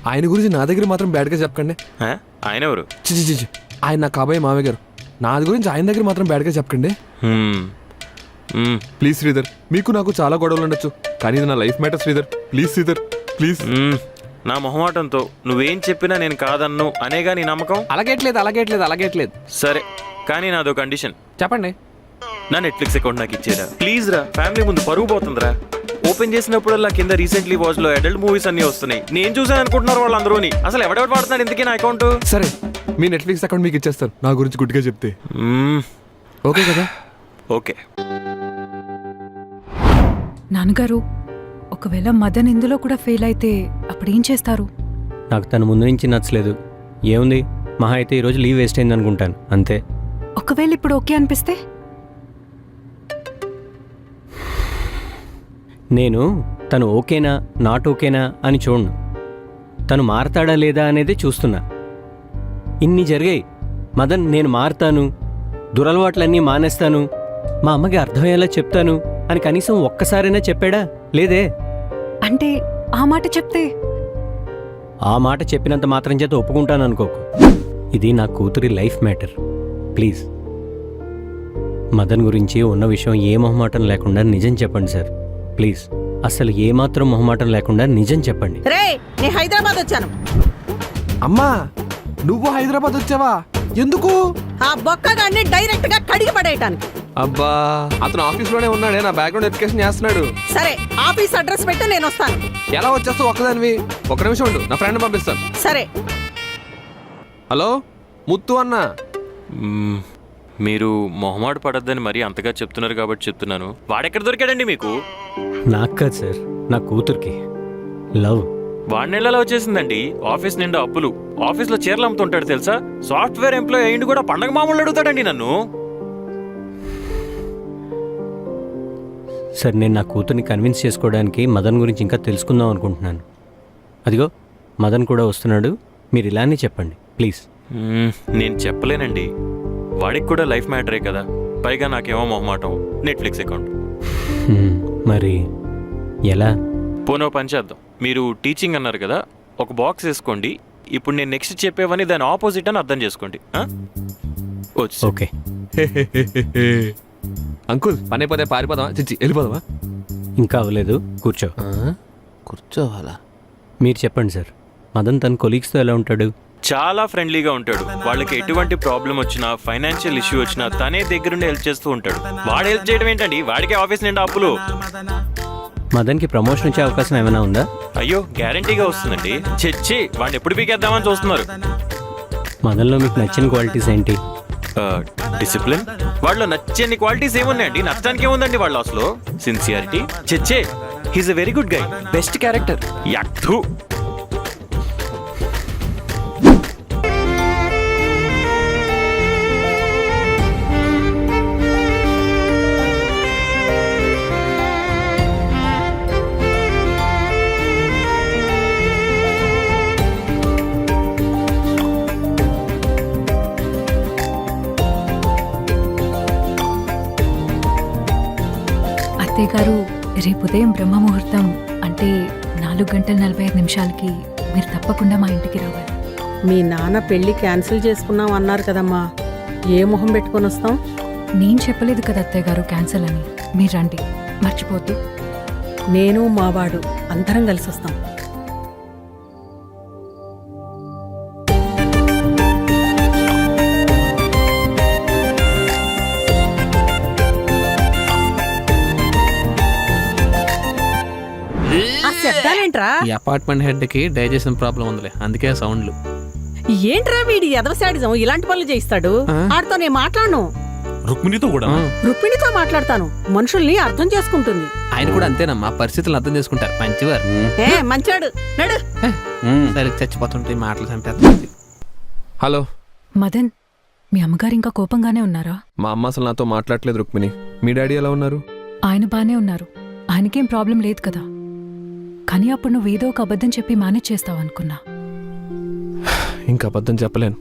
ఆయన గురించి నా దగ్గర మాత్రం బ్యాడ్గా చెప్పకండి. ఆయన ఎవరు? చిచి ఆయన నా కాబోయే మావయ్య గారు. నా గురించి ఆయన దగ్గర మాత్రం బ్యాడ్గా చెప్పకండి ప్లీజ్ శ్రీధర్. మీకు నాకు చాలా గొడవలు ఉండొచ్చు, కానీ ఇది నా life matter Sridhar. Please Sridhar please. నా మొహమాటంతో నువ్వేం చెప్పినా నేను కాదన్ను అనేగా నీ నమ్మకం? అలాగేట్లేదు. సరే, కానీ నాదో కండిషన్. చెప్పండి. నా నెట్ఫ్లిక్స్ అకౌంట్ నాకు ఇచ్చేరా ప్లీజ్ రా. ఫ్యామిలీ ముందు పరుగు పోతుందిరా. ఓపెన్ చేసినప్పుడల్లా కింద రీసెంట్లీ వాచ్ లో అడల్ట్ మూవీస్ అన్ని వస్తున్నాయి. నేను చూసాను అనుకుంటున్నారు వాళ్ళందరూని. అసలు ఎవడెవడు వాడుతున్నాడు ఇందుకే నా అకౌంట్? సరే, మీ నెట్ఫ్లిక్స్ అకౌంట్ మీకు ఇచ్చేస్తాను, నా గురించి గుడ్గా చెప్తే. ఓకే కదా? ఓకే. నాన్నగారు, ఒకవేళ మదన్ ఇందులో కూడా ఫెయిల్ అయితే అప్పుడేం చేస్తారు? నాకు తన ముందు నుంచి నచ్చలేదు. ఏముంది, మహా అయితే ఈరోజు లీవ్ వేస్ట్ అయింది అనుకుంటాను, అంతే. ఒకవేళ ఇప్పుడు ఓకే అనిపిస్తే? నేను తను ఓకేనా నాట్ ఓకేనా అని చూడను, తను మారతాడా లేదా అనేది చూస్తున్నా. ఇన్ని జరిగాయి. మదన్ నేను మారుతాను, దురలవాట్లన్నీ మానేస్తాను, మా అమ్మకి అర్థమయ్యేలా చెప్తాను అని కనీసం ఒక్కసారైనా చెప్పాడా? లేదే. అంటే ఆ మాట చెప్తే? ఆ మాట చెప్పినంత మాత్రం చేత ఒప్పుకుంటాను అనుకోకు. ఇది నా కూతురి లైఫ్ మ్యాటర్. ప్లీజ్ మదన్ గురించి ఉన్న విషయం ఏ మొహమాటం లేకుండా నిజం చెప్పండి సార్. ప్లీజ్, అసలు ఏమాత్రం మొహమాటం లేకుండా నిజం చెప్పండి. నేను హైదరాబాద్ వచ్చాను. అమ్మా, నువ్వు హైదరాబాద్ వచ్చావా? ఎందుకు? ఆ బొక్కగాన్ని డైరెక్ట్ గా కడిగి పడేయటానికి. అబ్బా, అతను ఆఫీస్ లోనే ఉన్నాడే, నా బ్యాక్గ్రౌండ్ వెరిఫికేషన్ చేస్తున్నాడు. సరే, ఆఫీస్ అడ్రస్ పెట్టు, నేను వస్తాను. ఎలా వచ్చేస్తావు ఒక్కదానివి? ఒక్క నిమిషం ఉండు, నా ఫ్రెండ్ పంపిస్తాను. సరే. హలో ముత్తు అన్న. మీరు మొహమాట పడద్దని మరీ అంతగా చెప్తున్నారు కాబట్టి చెప్తున్నాను. వాడెక్కడ దొరికాడండి మీకు? నాకు కాదు సార్, నా కూతురికి లవ్. వాడినెళ్ళలా వచ్చేసిందండి. ఆఫీస్ నిండా అప్పులు, ఆఫీస్లో చీరలు అమ్ముతుంటాడు తెలుసా. సాఫ్ట్వేర్ ఎంప్లాయ్ అయ్యిండి కూడా పండగ మామూలు అడుగుతాడండి నన్ను. సార్, నేను నా కూతుర్ని కన్విన్స్ చేసుకోవడానికి మదన్ గురించి ఇంకా తెలుసుకుందాం అనుకుంటున్నాను. అదిగో మదన్ కూడా వస్తున్నాడు, మీరు ఇలానే చెప్పండి ప్లీజ్. నేను చెప్పలేనండి, వాడికి కూడా లైఫ్ మ్యాటరే కదా. పైగా నాకేమో మొహమాటం, నెట్ఫ్లిక్స్ అకౌంట్. మరి ఎలా? పోనో పని చేద్దాం. మీరు టీచింగ్ అన్నారు కదా, ఒక బాక్స్ వేసుకోండి. ఇప్పుడు నేను నెక్స్ట్ చెప్పేవని దాని ఆపోజిట్ అని అర్థం చేసుకోండి. ఓకే. అంకుల్, పని అయిపోతే పారిపోదామా? చిచ్చి వెళ్ళిపోదామా? ఇంకా అవ్వలేదు, కూర్చో. కూర్చోవాలా? మీరు చెప్పండి సార్, మదన్ తన కొలీగ్స్తో ఎలా ఉంటాడు? చాలా ఫ్రెండ్లీగా ఉంటాడు. వాళ్ళకి ఎటువంటి ప్రాబ్లం వచ్చినా, ఫైనాన్షియల్ ఇష్యూ వచ్చినా తనే దగ్గరుండి హెల్ప్ చేస్తూ ఉంటాడు. వాడు హెల్ప్ చేయడం ఏంటండి, వాడికి ఆఫీస్ నిండా అప్పులు. మదన్కి ప్రమోషన్ వచ్చే అవకాశం ఏమైనా ఉందా? అయ్యో, గ్యారంటీగా వస్తుందండి. చెచ్చి వాడిని ఎప్పుడు పీకేద్దామని చూస్తున్నారు. మదన్లో మీకు నచ్చిన క్వాలిటీస్ ఏంటి? డిసిప్లిన్. వాళ్ళలో నచ్చని క్వాలిటీస్ ఏమున్నాయండి? నచ్చడానికి ఏముందండి వాళ్ళ అసలు? సిన్సియారిటీ. చెచ్చే, he's a very good guy, best character. Act. అత్తయ్య గారు, రేపు ఉదయం బ్రహ్మముహూర్తం అంటే 4:45 మీరు తప్పకుండా మా ఇంటికి రావాలి. మీ నాన్న పెళ్లి క్యాన్సిల్ చేసుకున్నాం అన్నారు కదమ్మా, ఏ మొహం పెట్టుకొని వస్తాం? నేను చెప్పలేదు కదా అత్తయ్య గారు క్యాన్సిల్ అని. మీరు రండి, మర్చిపోద్దు. నేను మావాడు అందరం కలిసి వస్తాం. ఈ అపార్ట్మెంట్ హెడ్ కి డైజెషన్ ప్రాబ్లం ఉందిలే, అందుకే సౌండ్లు. ఏంట్రా వీడి ఎదవ శాడిజం, ఇలాంటి పనులు చేయిస్తాడు. ఆడితో నేను మాట్లాడను. రుక్మిణితో కూడా? రుక్మిణితో మాట్లాడతాను, మనుషుల్ని అర్థం చేసుకుంటుంది. ఆయన కూడా అంతేనమ్మా, పరిస్థితులను అర్థం చేసుకుంటారు. మంచివారు. మంచాడు నడు. సరే, చచ్చిపోతుంటే మాటలు చంపేస్తుంది. హలో మదన్, మీ అమ్మగారు ఇంకా కోపంగానే ఉన్నారా? మా అమ్మ అసలు నాతో మాట్లాడలేదు రుక్మిణి. మీ డాడీ ఎలా ఉన్నారు? ఆయన బానే ఉన్నారు, ఆయనకేం ప్రాబ్లం లేదు కదా. కానీ అప్పుడు నువ్వేదో ఒక అబద్ధం చెప్పి మేనేజ్ చేస్తావు అనుకున్నా. ఇంకా అబద్ధం చెప్పలేను.